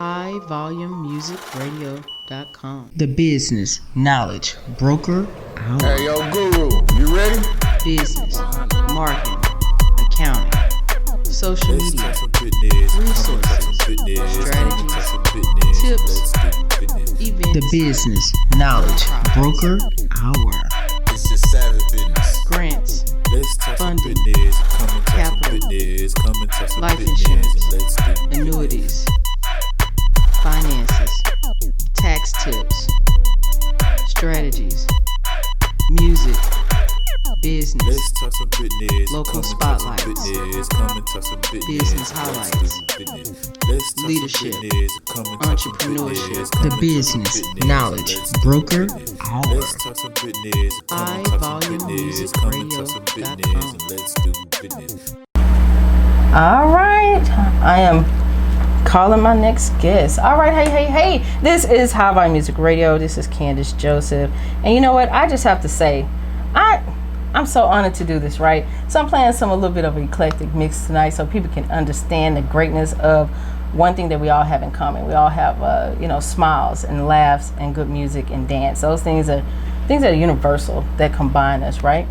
highvolumemusicradio.com. The Business Knowledge Broker Hour. Hey, yo, Guru, you ready? Business, marketing, accounting, social media, resources, strategies, tips, events. The Business Knowledge Broker Hour. It's just savage business. Grants, funding, capital, life insurance, annuities, finances, tax tips, strategies, music, business, local spotlights, business highlights, leadership, entrepreneurship. The Business Knowledge Broker Hour. highvolumemusicradio.com. All right, I am calling my next guest. All right, hey. This is High Volume Music Radio. This is Candace Joseph. And you know what? I just have to say, I'm so honored to do this, right? So I'm playing a little bit of an eclectic mix tonight so people can understand the greatness of one thing that we all have in common. We all have, smiles and laughs and good music and dance. Those things are universal that combine us, right?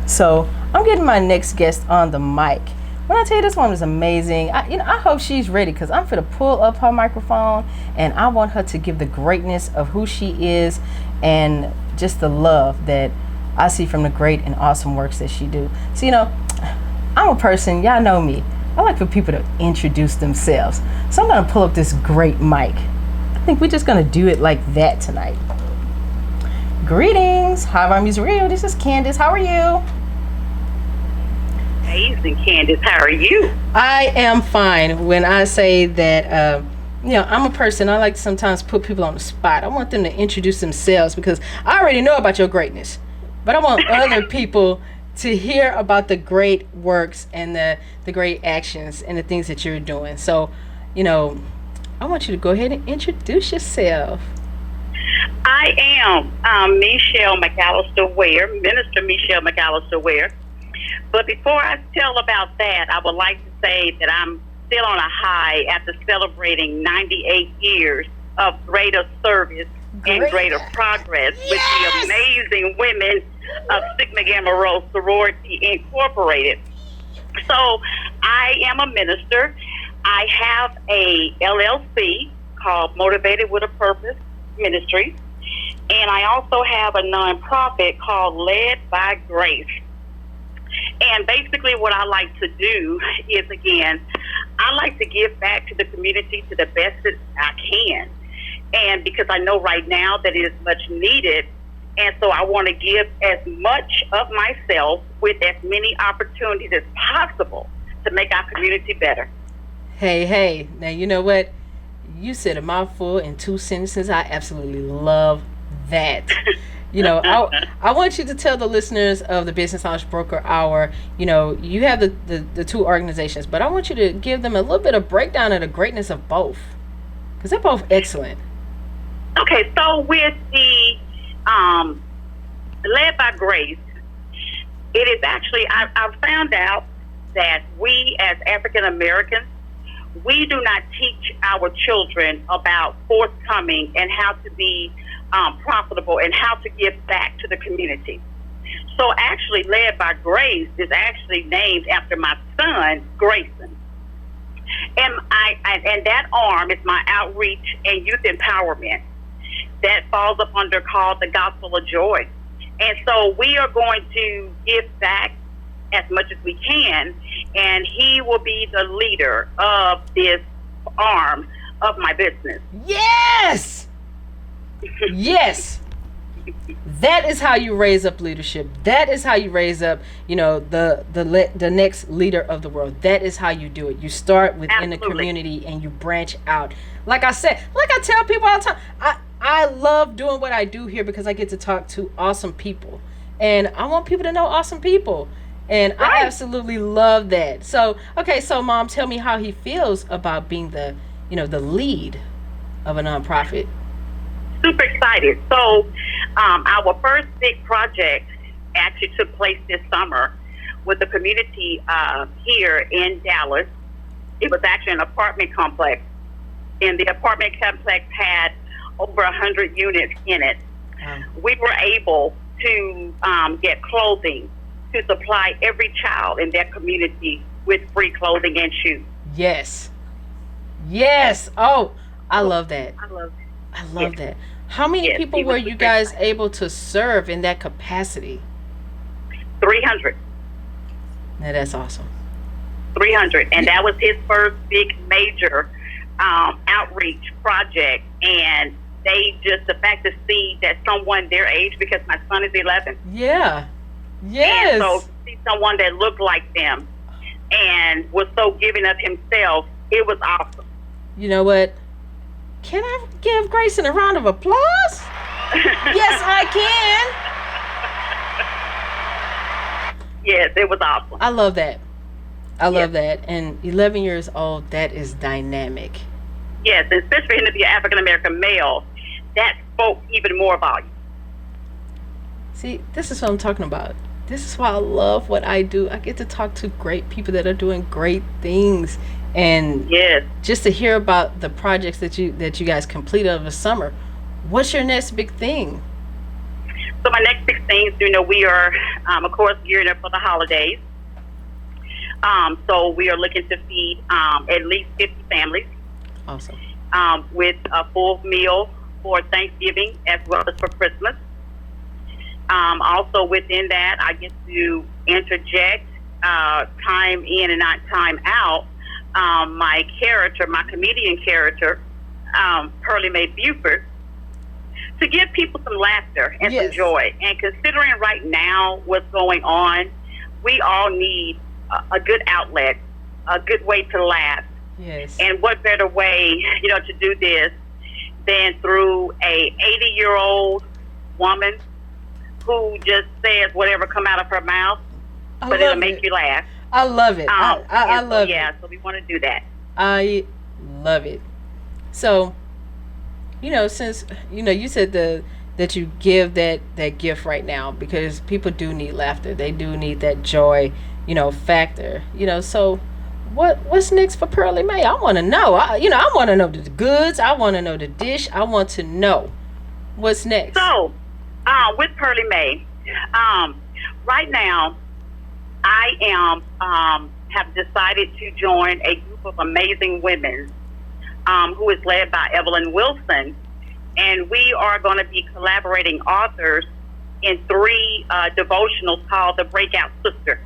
So I'm getting my next guest on the mic. When I tell you this one is amazing, I hope she's ready because I'm going to pull up her microphone and I want her to give the greatness of who she is and just the love that I see from the great and awesome works that she do. So, I'm a person, y'all know me. I like for people to introduce themselves. So I'm going to pull up this great mic. I think we're just going to do it like that tonight. Greetings, High Volume Music Radio. This is Candace. How are you? Amazing, Candace. How are you? I am fine. When I say that, I'm a person, I like to sometimes put people on the spot. I want them to introduce themselves because I already know about your greatness. But I want other people to hear about the great works and the great actions and the things that you're doing. So, I want you to go ahead and introduce yourself. I am Mechelle Ware, Minister Mechelle Ware. But before I tell about that, I would like to say that I'm still on a high after celebrating 98 years of greater service and greater progress with the amazing women of Sigma Gamma Rho Sorority Incorporated. So I am a minister. I have a LLC called Motivated with a Purpose Ministries, and I also have a nonprofit called Led by Grace. And basically what I like to do is, again, I like to give back to the community to the best that I can. And because I know right now that it is much needed, and so I want to give as much of myself with as many opportunities as possible to make our community better. Hey, now you know what? You said a mouthful in 2 sentences. I absolutely love that. I want you to tell the listeners of the Business Knowledge Broker Hour, you have the two organizations, but I want you to give them a little bit of breakdown of the greatness of both, because they're both excellent. Okay, so with the Led by Grace, it is actually, I've found out that we as African Americans, we do not teach our children about forthcoming and how to be profitable and how to give back to the community. So actually, Led by Grace is actually named after my son, Grayson. And and that arm is my outreach and youth empowerment. That falls up under called the Gospel of Joy. And so we are going to give back as much as we can, and he will be the leader of this arm of my business. Yes! Yes! That is how you raise up leadership. That is how you raise up, the next leader of the world. That is how you do it. You start within the community and you branch out. Like I said, like I tell people all the time, I love doing what I do here because I get to talk to awesome people. And I want people to know awesome people. And right. I absolutely love that. So, okay, so Mom, tell me how he feels about being the lead of a nonprofit. Super excited. So our first big project actually took place this summer with the community here in Dallas. It was actually an apartment complex. and the apartment complex had over 100 units in it. We were able to get clothing to supply every child in their community with free clothing and shoes. Yes. Yes. Oh, I love that. I love I love that. How many people were you guys able to serve in that capacity? 300. Now that's awesome. 300. And that was his first big major outreach project. And they just, the fact to see that someone their age, because my son is 11. Yeah. Yes. And so to see someone that looked like them and was so giving of himself, it was awesome. You know what? Can I give Grayson a round of applause? Yes, I can. Yes, it was awesome. I love that. I love that. And 11 years old, that is dynamic. Yes, especially for him to be an African-American male, that spoke even more volume. See, this is what I'm talking about. This is why I love what I do. I get to talk to great people that are doing great things. And just to hear about the projects that you guys completed over the summer. What's your next big thing? So my next big thing is, we are, of course, gearing up for the holidays. So we are looking to feed at least 50 families. Awesome. With a full meal for Thanksgiving as well as for Christmas. Also within that, I get to interject time in and not time out. My comedian character, Pearlie Mae Buford, to give people some laughter and some joy. And considering right now what's going on, we all need a good outlet, a good way to laugh. Yes. And what better way, to do this than through a 80-year-old woman who just says whatever come out of her mouth, but it'll make you laugh. I love it. I love it. Yeah, so we want to do that. I love it. So, since you said that you give that gift right now, because people do need laughter. They do need that joy, factor. So what's next for Pearlie Mae? I want to know. I want to know the goods. I want to know the dish. I want to know what's next. So, with Pearlie Mae, right now, I have decided to join a group of amazing women who is led by Evelyn Wilson, and we are going to be collaborating authors in 3 devotionals called The Breakout Sister.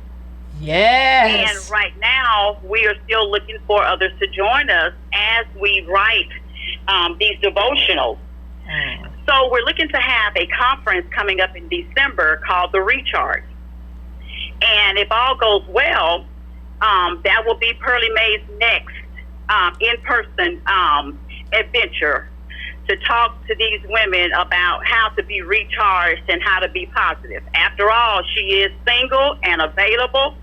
Yes. And right now, we are still looking for others to join us as we write these devotionals. So we're looking to have a conference coming up in December called The Recharge. And if all goes well, that will be Pearlie Mae's next in-person adventure to talk to these women about how to be recharged and how to be positive. After all, she is single and available.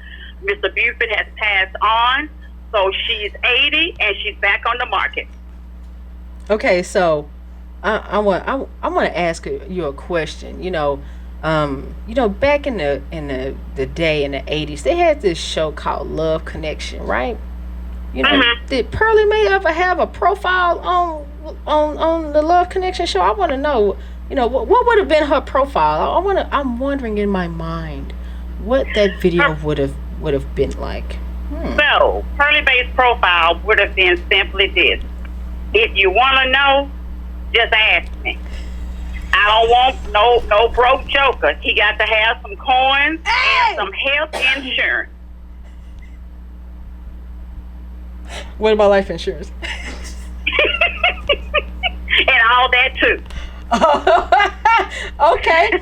Mr. Buford has passed on, so she's 80 and she's back on the market. Okay, so I want to ask you a question. Back in the day in the 80s, they had this show called Love Connection, right? Did Pearlie Mae ever have a profile on the Love Connection show? I want to know, what would have been her profile? I'm wondering in my mind what that video would have been like. So, Pearlie Mae's profile would have been simply this: if you want to know, just ask me. I don't want no broke joker. He got to have some coins and some health insurance. What about life insurance? And all that too. Okay.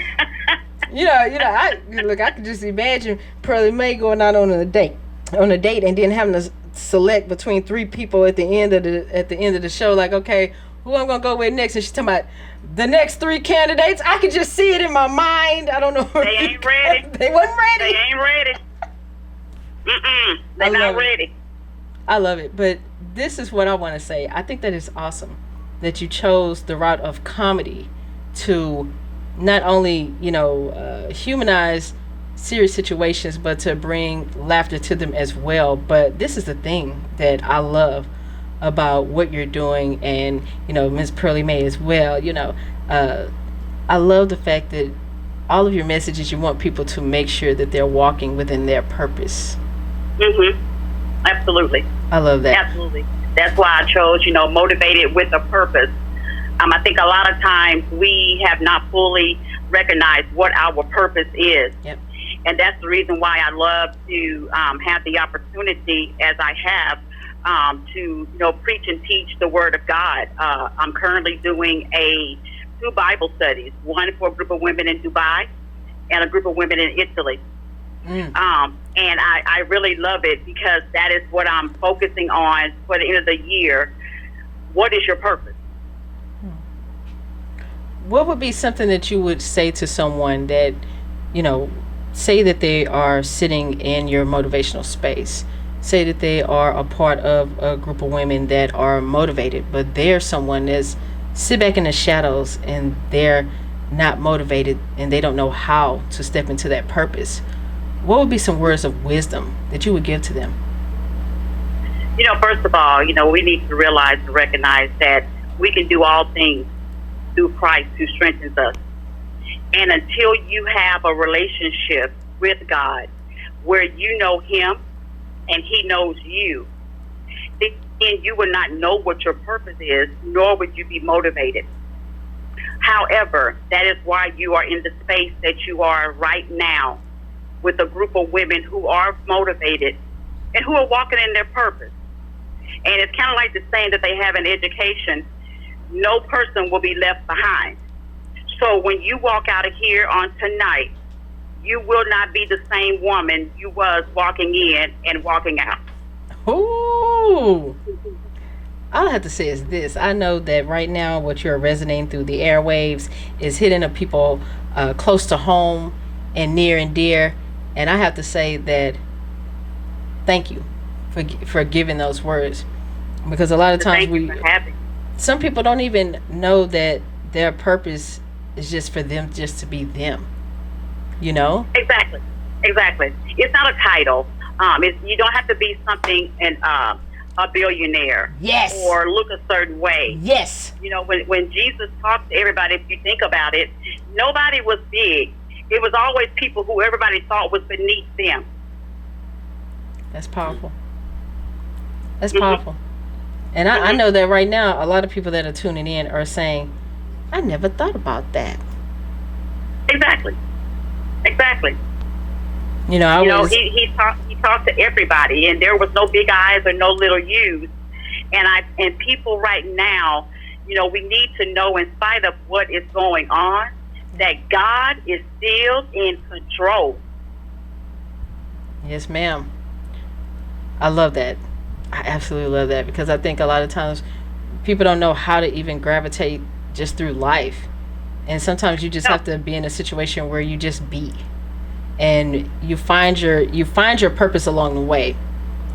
I could just imagine Pearlie Mae going out on a date, and then having to select between 3 people at the end of the show. Like, okay, who I'm gonna go with next? And she's talking about the next 3 candidates. I could just see it in my mind. I don't know. They ain't ready. They wasn't ready. They ain't ready. They're not ready. I love it. But this is what I want to say. I think that is awesome that you chose the route of comedy to not only, humanize serious situations, but to bring laughter to them as well. But this is the thing that I love. about what you're doing, and Miss Pearlie May as well. I love the fact that all of your messages, you want people to make sure that they're walking within their purpose. Absolutely. I love that. Absolutely. That's why I chose, motivated with a purpose. I think a lot of times we have not fully recognized what our purpose is. Yep. And that's the reason why I love to have the opportunity, as I have, to preach and teach the Word of God. I'm currently doing two Bible studies, one for a group of women in Dubai and a group of women in Italy. And I really love it because that is what I'm focusing on for the end of the year. What is your purpose? What would be something that you would say to someone that, say that they are sitting in your motivational space, say that they are a part of a group of women that are motivated, but they're someone that's sit back in the shadows and they're not motivated and they don't know how to step into that purpose? What would be some words of wisdom that you would give to them? First of all, we need to realize and recognize that we can do all things through Christ who strengthens us. And until you have a relationship with God where you know Him and He knows you, then you will not know what your purpose is, nor would you be motivated. However, that is why you are in the space that you are right now with a group of women who are motivated and who are walking in their purpose. And it's kind of like the saying that they have in education, no person will be left behind. So when you walk out of here on tonight, you will not be the same woman you was walking in and walking out. Ooh. All I have to say is this. I know that right now what you're resonating through the airwaves is hitting the people close to home and near and dear. And I have to say that thank you for giving those words. Because a lot of times some people don't even know that their purpose is just for them just to be them. Exactly. It's not a title. You don't have to be something and a billionaire. Yes. Or look a certain way. Yes. When Jesus talked to everybody, if you think about it, nobody was big. It was always people who everybody thought was beneath them. That's powerful. That's powerful. And I know that right now, a lot of people that are tuning in are saying, I never thought about that. Exactly. He talked to everybody, and there was no big eyes or no little U's. And people right now, we need to know, in spite of what is going on, that God is still in control. Yes, ma'am. I love that. I absolutely love that, because I think a lot of times people don't know how to even gravitate just through life. And sometimes you just have to be in a situation where you just be. And you find your purpose along the way.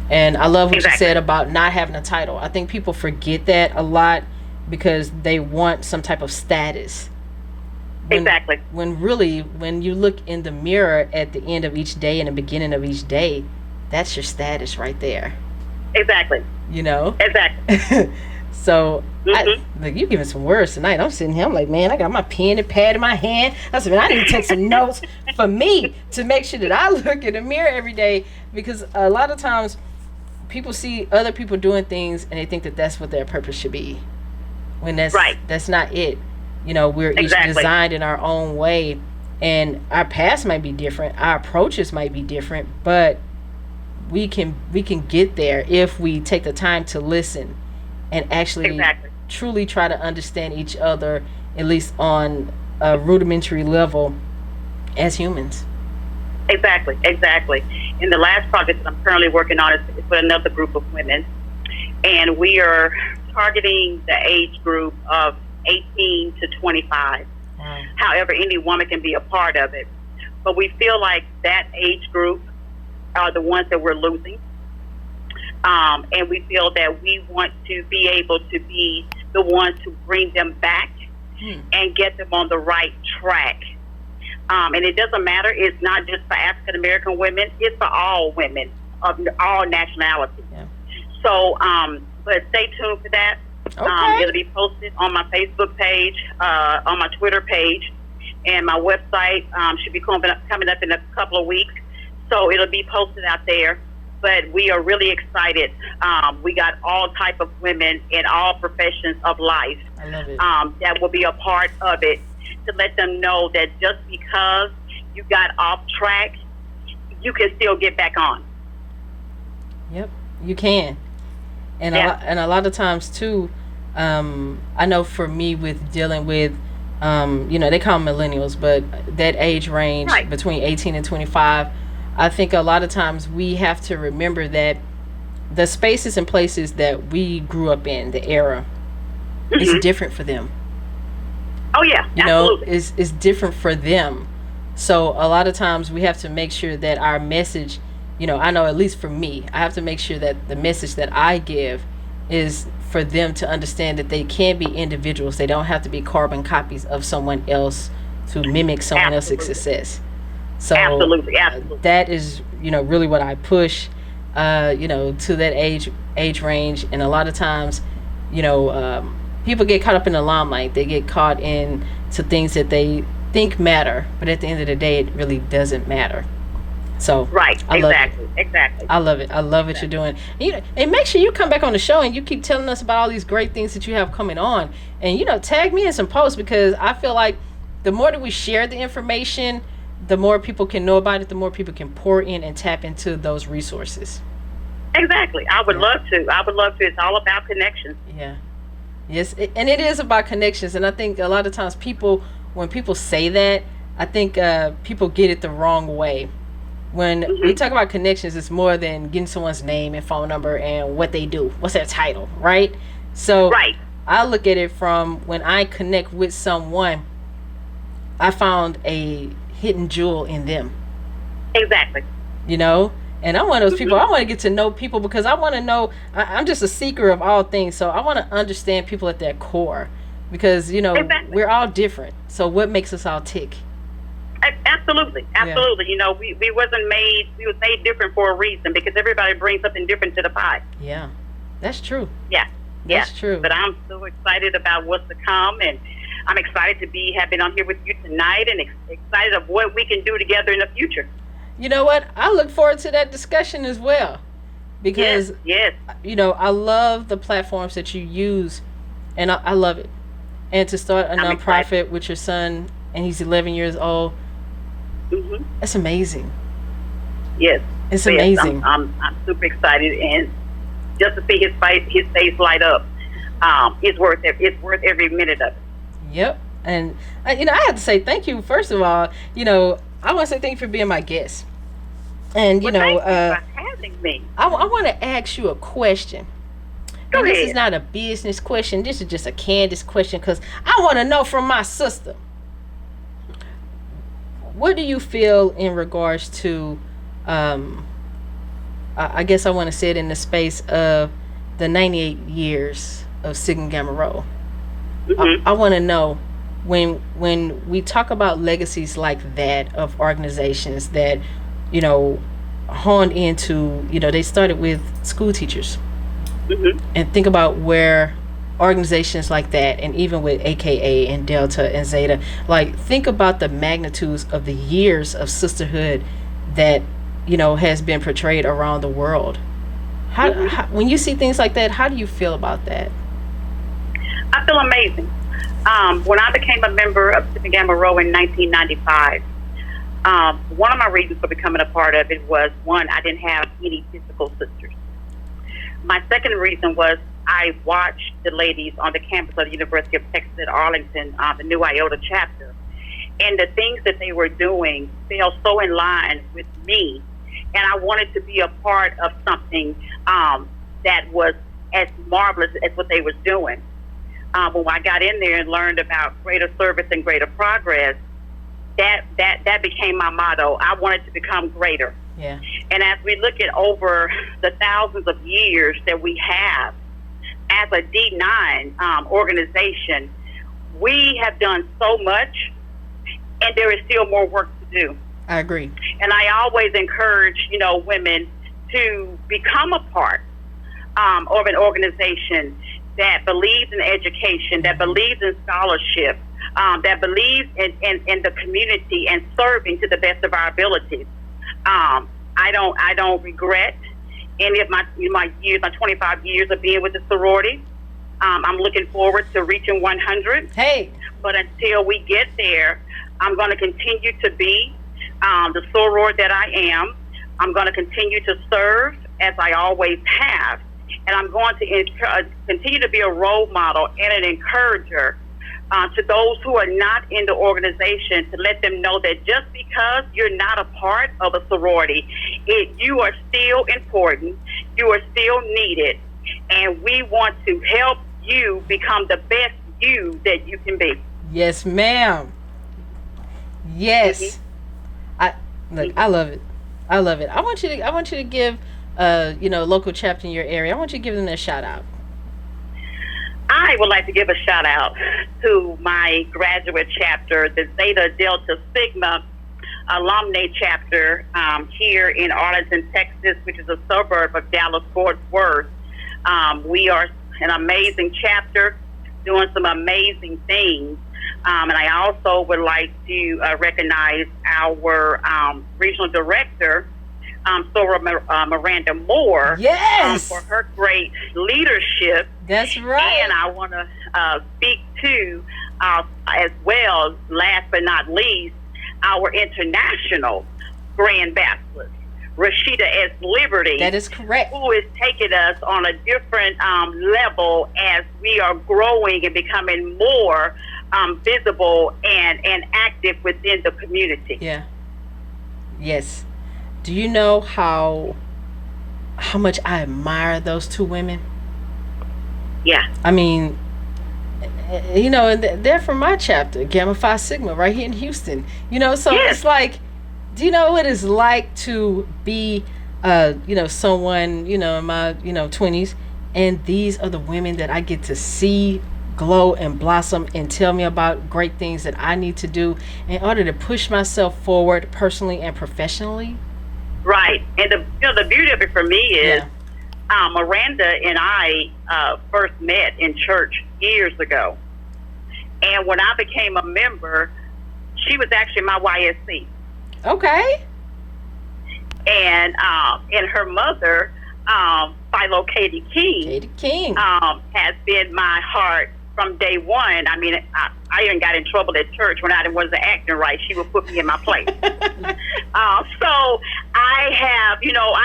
And I love what you said about not having a title. I think people forget that a lot because they want some type of status. When really, when you look in the mirror at the end of each day and the beginning of each day, that's your status right there. Exactly. So, you giving some words tonight. I'm sitting here, I'm like, man, I got my pen and pad in my hand. I said, man, I need to take some notes for me to make sure that I look in the mirror every day, because a lot of times people see other people doing things and they think that that's what their purpose should be, when that's not it. We're each designed in our own way, and our past might be different, our approaches might be different, but we can get there if we take the time to listen and actually truly try to understand each other, at least on a rudimentary level, as humans. Exactly. And the last project that I'm currently working on is with another group of women, and we are targeting the age group of 18 to 25. Wow. However, any woman can be a part of it. But we feel like that age group are the ones that we're losing. And we feel that we want to be able to be the ones to bring them back and get them on the right track. And it doesn't matter. It's not just for African American women. It's for all women of all nationalities. Yeah. So but stay tuned for that. Okay. It'll be posted on my Facebook page, on my Twitter page, and my website should be coming up in a couple of weeks. So it'll be posted out there. But we are really excited. We got all type of women in all professions of life. I love it. That will be a part of it, to let them know that just because you got off track, you can still get back on. Yep, you can. And a lot of times too, I know for me with dealing with, they call them millennials, but that age range Right. between 18 and 25, I think a lot of times we have to remember that the spaces and places that we grew up in, the era, is different for them. Oh yeah, You know, absolutely. is different for them. So a lot of times we have to make sure that our message, I know at least for me, I have to make sure that the message that I give is for them to understand that they can be individuals. They don't have to be carbon copies of someone else to mimic someone else's Absolutely. success. So Absolutely. that is, really what I push, to that age range. And a lot of times, people get caught up in the limelight. They get caught into things that they think matter, but at the end of the day, it really doesn't matter. So Right. I love it. Exactly. I love it. I love what you're doing. And make sure you come back on the show and you keep telling us about all these great things that you have coming on. And, tag me in some posts, because I feel like the more that we share the information, the more people can know about it, the more people can pour in and tap into those resources. Exactly. I would love to. It's all about connections. Yeah. Yes. And it is about connections. And I think a lot of times when people say that, I think people get it the wrong way. When we talk about connections, it's more than getting someone's name and phone number and what they do. What's their title, right? So Right. I look at it from when I connect with someone, I found a hidden jewel in them, Exactly. and I'm one of those people. I want to get to know people, because I want to know. I'm just a seeker of all things, so I want to understand people at their core, because Exactly. we're all different. So what makes us all tick? Absolutely. We was made different for a reason, because everybody brings something different to the pie. Yeah, that's true. Yeah. That's Yeah. true. But I'm so excited about what's to come, and I'm excited to have been on here with you tonight, and excited of what we can do together in the future. You know what? I look forward to that discussion as well, because Yes. I love the platforms that you use, and I love it. And to start a I'm nonprofit excited. with your son, and he's 11 years old, Mhm. that's amazing. Yes. It's Yes, amazing. I'm super excited, and just to see his face light up, it's worth every minute of it. Yep. And I have to say thank you. First of all, I want to say thank you for being my guest. And Well, thank you for having me. I want to ask you a question. Go And this ahead. is not a business question. This is just a Candace question, because I want to know from my sister. What do you feel in regards to, I guess I want to say it in the space of the 98 years of Sigma Gamma Rho. Mhm. I want to know, when we talk about legacies like that of organizations that, honed into, they started with school teachers. Mhm. And think about where organizations like that, and even with AKA and Delta and Zeta, like, think about the magnitudes of the years of sisterhood that has been portrayed around the world. How, when you see things like that, how do you feel about that? I feel amazing. When I became a member of Sigma Gamma Rho in 1995, one of my reasons for becoming a part of it was, one, I didn't have any physical sisters. My second reason was I watched the ladies on the campus of the University of Texas at Arlington, the New Iota chapter, and the things that they were doing fell so in line with me, and I wanted to be a part of something that was as marvelous as what they was doing. When I got in there and learned about greater service and greater progress, that became my motto. I wanted to become greater. Yeah. And as we look at over the thousands of years that we have as a D9 organization, we have done so much, and there is still more work to do. I agree. And I always encourage, women to become a part of an organization that believes in education, that believes in scholarship, that believes in the community and serving to the best of our abilities. I don't regret any of my years, my 25 years of being with the sorority. I'm looking forward to reaching 100. Hey. But until we get there, I'm going to continue to be the soror that I am. I'm going to continue to serve as I always have. And I'm going to continue to be a role model and an encourager to those who are not in the organization, to let them know that just because you're not a part of a sorority, you are still important, you are still needed, and we want to help you become the best you that you can be. Yes, ma'am. Yes. Mm-hmm. I love it. I love it. I want you to give local chapter in your area. I want you to give them a shout out. I would like to give a shout out to my graduate chapter, the Zeta Delta Sigma alumni chapter here in Arlington, Texas, which is a suburb of Dallas-Fort Worth. We are an amazing chapter doing some amazing things. And I also would like to recognize our regional director, Sora Miranda Moore, yes, for her great leadership. That's right. And I want to speak to, as well, last but not least, our international Grand Baptist, Rashida S. Liberty. That is correct. Who is taking us on a different level as we are growing and becoming more visible and active within the community. Yeah. Yes. Do you know how much I admire those two women? Yeah. I mean, they're from my chapter, Gamma Phi Sigma, right here in Houston. So yes. It's like, do you know what it's like to be, someone, in my, 20s, and these are the women that I get to see glow and blossom and tell me about great things that I need to do in order to push myself forward personally and professionally. Right. And the beauty of it for me is, Miranda and I first met in church years ago. And when I became a member, she was actually my YSC. Okay. And her mother, Philo Katie King, has been my heart from day one. I mean, I even got in trouble at church when I wasn't acting right. She would put me in my place. So I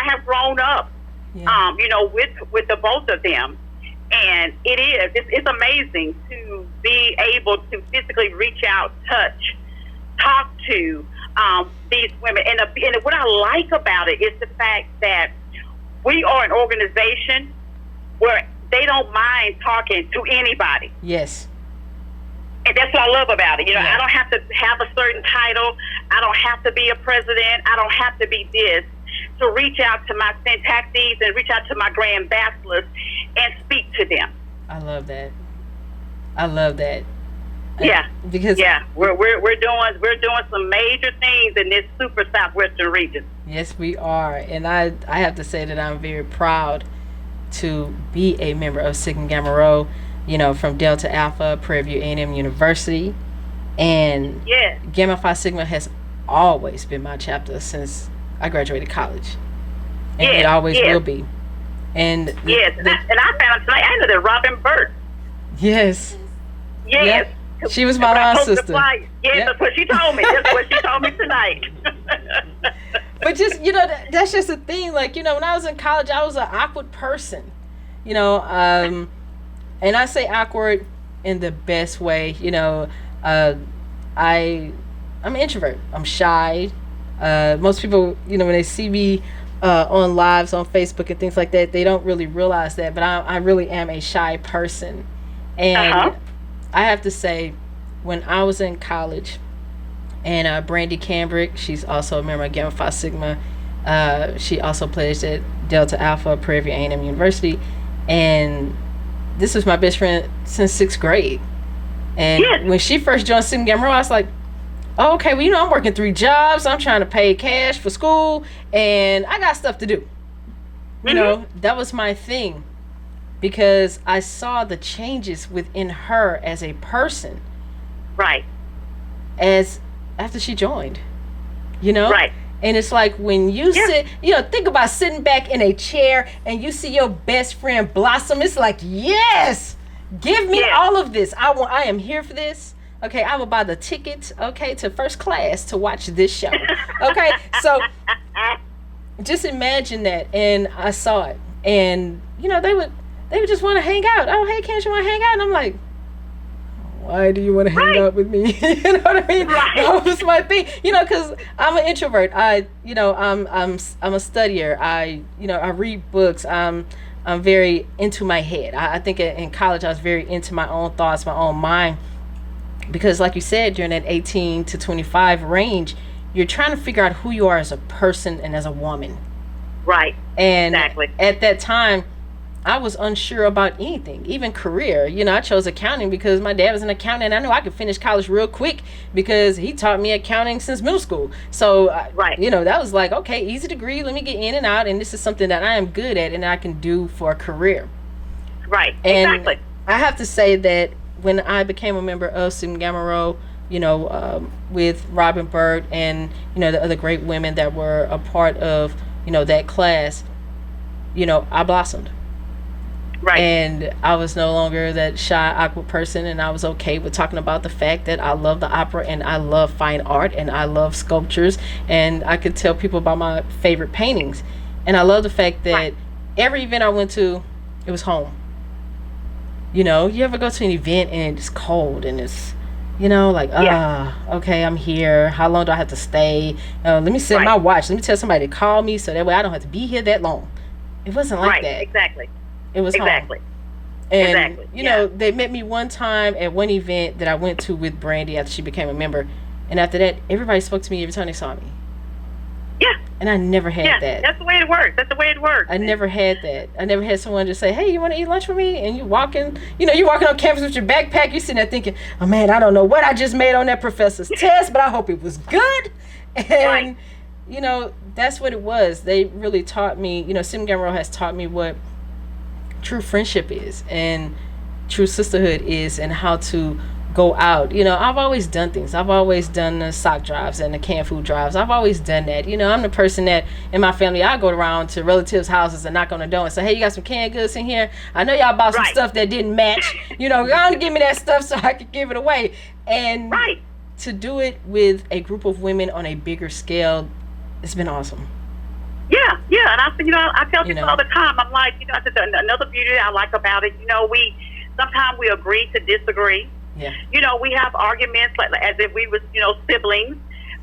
have grown up, with the both of them. And it's amazing to be able to physically reach out, touch, talk to these women. And what I like about it is the fact that we are an organization where they don't mind talking to anybody. Yes. And that's what I love about it. Yeah. I don't have to have a certain title. I don't have to be a president. I don't have to be this to reach out to my syntactees and reach out to my grand bachelors and speak to them. I love that. Yeah, because we're doing some major things in this super southwestern region. Yes, we are, and I have to say that I'm very proud to be a member of Sigma Gamma Rho, from Delta Alpha, Prairie View A&M University, and Gamma Phi Sigma has always been my chapter since I graduated college, and it always will be. And and I found tonight I know that Robin Burt. Yes. Yes. Yep. She was my own sister. That's what she told me. That's what she told me tonight. But just, that's just the thing. Like, when I was in college, I was an awkward person, and I say awkward in the best way. I'm an introvert. I'm shy. Most people, when they see me on lives on Facebook and things like that, they don't really realize that. But I really am a shy person. And I have to say, when I was in college, and Brandy Cambrick, she's also a member of Gamma Phi Sigma. She also pledged at Delta Alpha, Prairie View A&M University. And this was my best friend since 6th grade. And when she first joined Sigma Gamma Rho, I was like, oh, okay, well, I'm working 3 jobs. I'm trying to pay cash for school, and I got stuff to do. That was my thing. because I saw the changes within her as a person Right. as after she joined, you know? Right. And it's like when you sit, think about sitting back in a chair and you see your best friend blossom. It's like, yes, give me all of this. I am here for this. Okay, I will buy the tickets, okay, to first class to watch this show. Okay, so just imagine that. And I saw it. And, they would just want to hang out. Oh, hey, can't you want to hang out? And I'm like, why do you want to hang out with me? You know what I mean? Right. That was my thing. Because I'm an introvert. I'm a studier. I read books. I'm very into my head. I think in college I was very into my own thoughts, my own mind. Because like you said, during that 18 to 25 range, you're trying to figure out who you are as a person and as a woman. Right. And exactly. At that time, I was unsure about anything, even career. I chose accounting because my dad was an accountant, and I knew I could finish college real quick because he taught me accounting since middle school. So, that was like, okay, easy degree, let me get in and out, and this is something that I am good at and I can do for a career. Right, and exactly. I have to say that when I became a member of Sigma Gamma Rho, with Robin Bird and, the other great women that were a part of, that class, I blossomed. Right. And I was no longer that shy, awkward person, and I was okay with talking about the fact that I love the opera and I love fine art and I love sculptures, and I could tell people about my favorite paintings. And I love the fact that every event I went to, it was home. You ever go to an event and it's cold and it's, okay, I'm here. How long do I have to stay? Let me set my watch. Let me tell somebody to call me so that way I don't have to be here that long. It wasn't like that. Exactly. It was exactly. home. And they met me one time at one event that I went to with Brandy after she became a member, and after that, everybody spoke to me every time they saw me. Yeah. And I never had that. That's the way it works. I never had that. I never had someone just say, "Hey, you want to eat lunch with me?" And you're walking on campus with your backpack. You're sitting there thinking, "Oh man, I don't know what I just made on that professor's test, but I hope it was good." And that's what it was. They really taught me. Sigma Gamma Rho has taught me what true friendship is and true sisterhood is, and how to go out. I've always done things. I've always done the sock drives and the canned food drives. I've always done that. I'm the person that in my family, I go around to relatives' houses and knock on the door and say, "Hey, you got some canned goods in here? I know y'all bought some stuff that didn't match. Go on and give me that stuff so I can give it away." And to do it with a group of women on a bigger scale, it's been awesome. Yeah, and I tell people all the time, I'm like, another beauty that I like about it, sometimes we agree to disagree. Yeah. We have arguments like as if we was, siblings,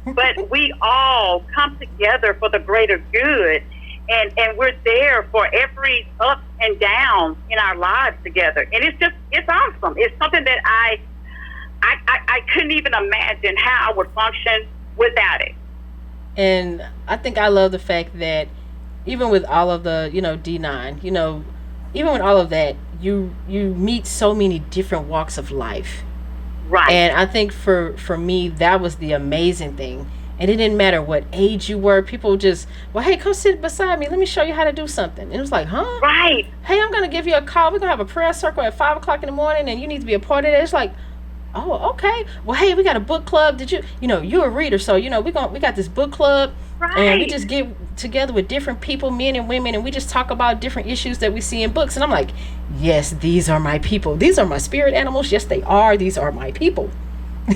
but we all come together for the greater good, and we're there for every up and down in our lives together, and it's awesome. It's something that I couldn't even imagine how I would function without it. And I think I love the fact that even with all of the, D9, even with all of that, you meet so many different walks of life. Right. And I think for me, that was the amazing thing. And it didn't matter what age you were. People just, well, hey, come sit beside me. Let me show you how to do something. And it was like, huh? Right. Hey, I'm going to give you a call. We're going to have a prayer circle at 5 o'clock in the morning, and you need to be a part of that. It's like, oh, okay. Well, hey, we got a book club. Did you, you're a reader, so we got this book club, and we just get together with different people, men and women, and we just talk about different issues that we see in books. And I'm like, yes, these are my people. These are my spirit animals. Yes, they are. These are my people.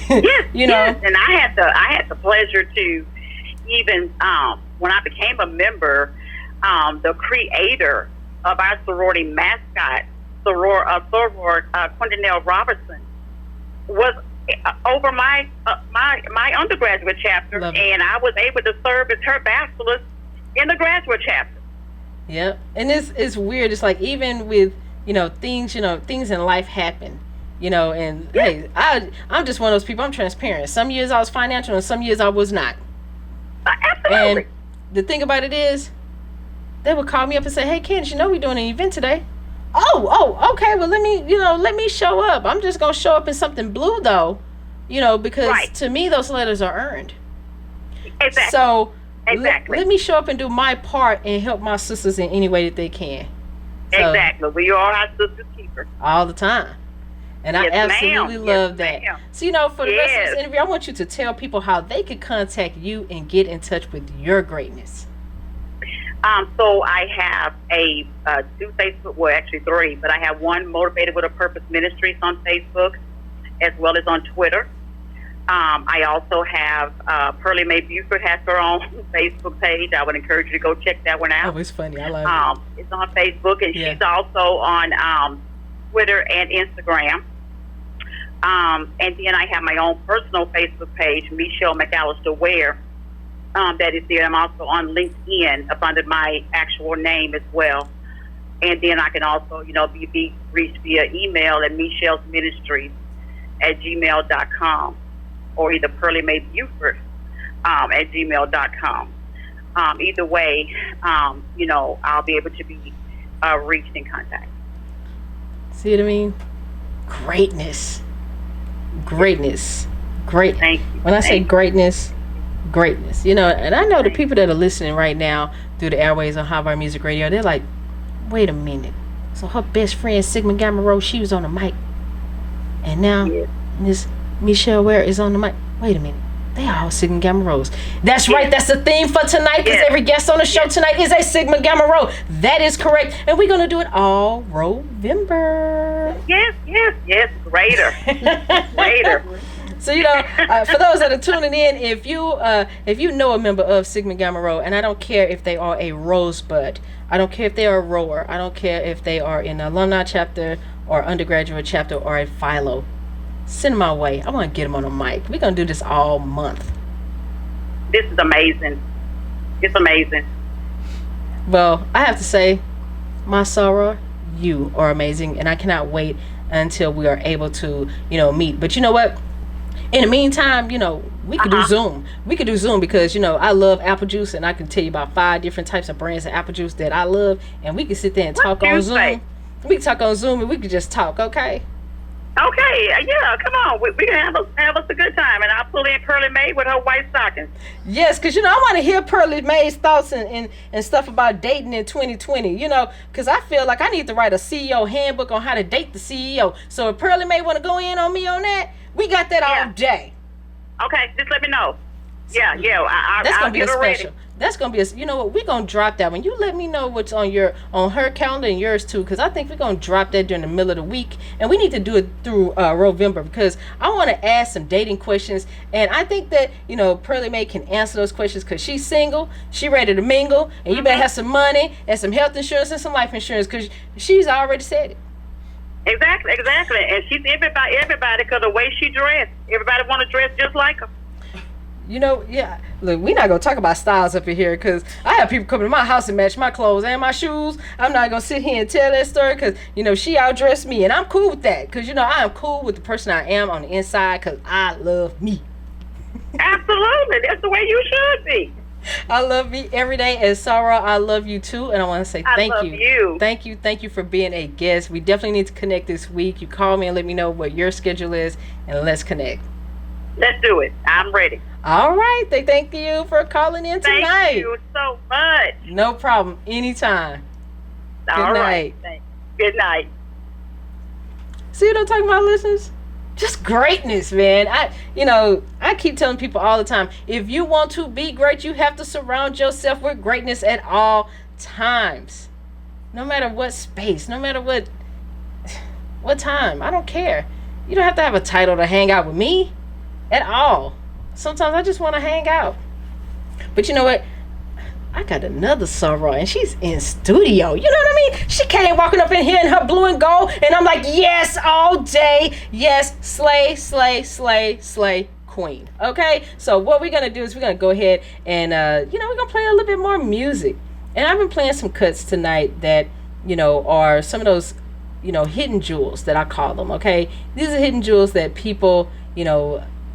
Yes, yes. And I had the pleasure to even when I became a member, the creator of our sorority mascot, Soror Quindinell Robertson, was over my undergraduate chapter, and I was able to serve as her bachelor's in the graduate chapter. Yep. And it's weird. It's like even with things in life happen, and hey, I'm just one of those people. I'm transparent. Some years I was financial, and some years I was not. Absolutely. And the thing about it is, they would call me up and say, "Hey, Candace, we're doing an event today." Oh, okay. Well, let me show up. I'm just gonna show up in something blue, though, because to me those letters are earned. Exactly. So exactly. Let me show up and do my part and help my sisters in any way that they can. So, exactly. We are our sister's keeper. all the time. And Yes, I absolutely ma'am. love Yes, that. ma'am. So, for the rest of Yes. this interview, I want you to tell people how they could contact you and get in touch with your greatness. So I have two Facebook, well, actually three, but I have one, Motivated with a Purpose Ministries, on Facebook, as well as on Twitter. I also have Pearlie Mae Buford has her own Facebook page. I would encourage you to go check that one out. Oh, it's funny. I love it. It's on Facebook, and Yeah. she's also on Twitter and Instagram. And then I have my own personal Facebook page, Mechelle Ware. That is there. I'm also on LinkedIn up under my actual name as well. And then I can also, be reached via email at michellesministries@gmail.com, or either Pearlie Mae Buford at gmail.com. Either way, I'll be able to be reached in contact. See what I mean? Greatness. Greatness. Great. Thank you. When I say Thank you. greatness, and I know the people that are listening right now through the airways on Harvard Music Radio, they're like, wait a minute. So her best friend, Sigma Gamma Rose, she was on the mic. And now Yes. Miss Mechelle Ware is on the mic. Wait a minute. They are all Sigma Gamma Rose. That's right. That's the theme for tonight, because Yes. every guest on the show tonight is a Sigma Gamma Rho. That is correct. And we're going to do it all Rovember. Yes. Greater. Greater. So, for those that are tuning in, if you know a member of Sigma Gamma Rho, and I don't care if they are a Rosebud, I don't care if they are a rower, I don't care if they are in an alumni chapter or undergraduate chapter or a philo, send them my way. I want to get them on a mic. We're going to do this all month. This is amazing. It's amazing. Well, I have to say, my Sarah, you are amazing, and I cannot wait until we are able to, meet. But you know what? In the meantime, we could do Zoom. We could do Zoom because, I love apple juice, and I can tell you about 5 different types of brands of apple juice that I love, and we can sit there and talk on Zoom. Say? We can talk on Zoom, and we can just talk, okay? Okay, yeah, come on. We can have us a good time, and I'll pull in Pearlie Mae with her white stockings. Yes, because, I want to hear Pearlie Mae's thoughts and stuff about dating in 2020, because I feel like I need to write a CEO handbook on how to date the CEO. So if Pearlie Mae want to go in on me on that, we got that all day. Okay, just let me know. Yeah, That's I'll gonna be a get her ready. special. That's gonna be a. You know what? We're gonna drop that one. You let me know what's on her calendar and yours too, because I think we're gonna drop that during the middle of the week, and we need to do it through Rovember, because I want to ask some dating questions, and I think that Pearlie Mae can answer those questions because she's single, she ready to mingle, and you better have some money and some health insurance and some life insurance, because she's already said it. Exactly, and she's everybody because the way she dressed, everybody want to dress just like her. Yeah. Look, we're not gonna talk about styles up in here, because I have people coming to my house and match my clothes and my shoes. I'm not gonna sit here and tell that story, because she outdressed me, and I'm cool with that, because I am cool with the person I am on the inside, because I love me. Absolutely, that's the way you should be. I love me every day, and Sarah, I love you too, and I want to say thank I love you. Thank you for being a guest. We definitely need to connect this week. You call me and let me know what your schedule is, and let's connect. Let's do it. I'm ready. All right. Thank you for calling in tonight. Thank you so much. No problem. Anytime. All Good right. night. Thanks. Good night. See what I'm talking about, listeners? Just greatness, man. I keep telling people all the time, if you want to be great, you have to surround yourself with greatness at all times. No matter what space, no matter what time. I don't care. You don't have to have a title to hang out with me at all. Sometimes I just want to hang out. But you know what? I got another Sarah, and she's in studio. You know what I mean? She came walking up in here in her blue and gold, and I'm like, yes, all day. Yes, slay, slay, slay, slay, queen. Okay? So what we're going to do is we're going to go ahead and, we're going to play a little bit more music. And I've been playing some cuts tonight that, are some of those, hidden jewels that I call them, okay? These are hidden jewels that people,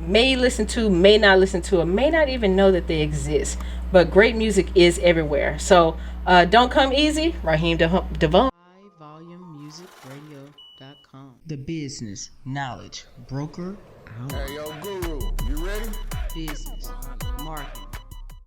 may listen to, may not listen to, or may not even know that they exist. But great music is everywhere. So don't come easy. Raheem Devon. HighVolumeMusicRadio.com. The business knowledge broker. Hey, yo, Guru, you ready? Business, marketing,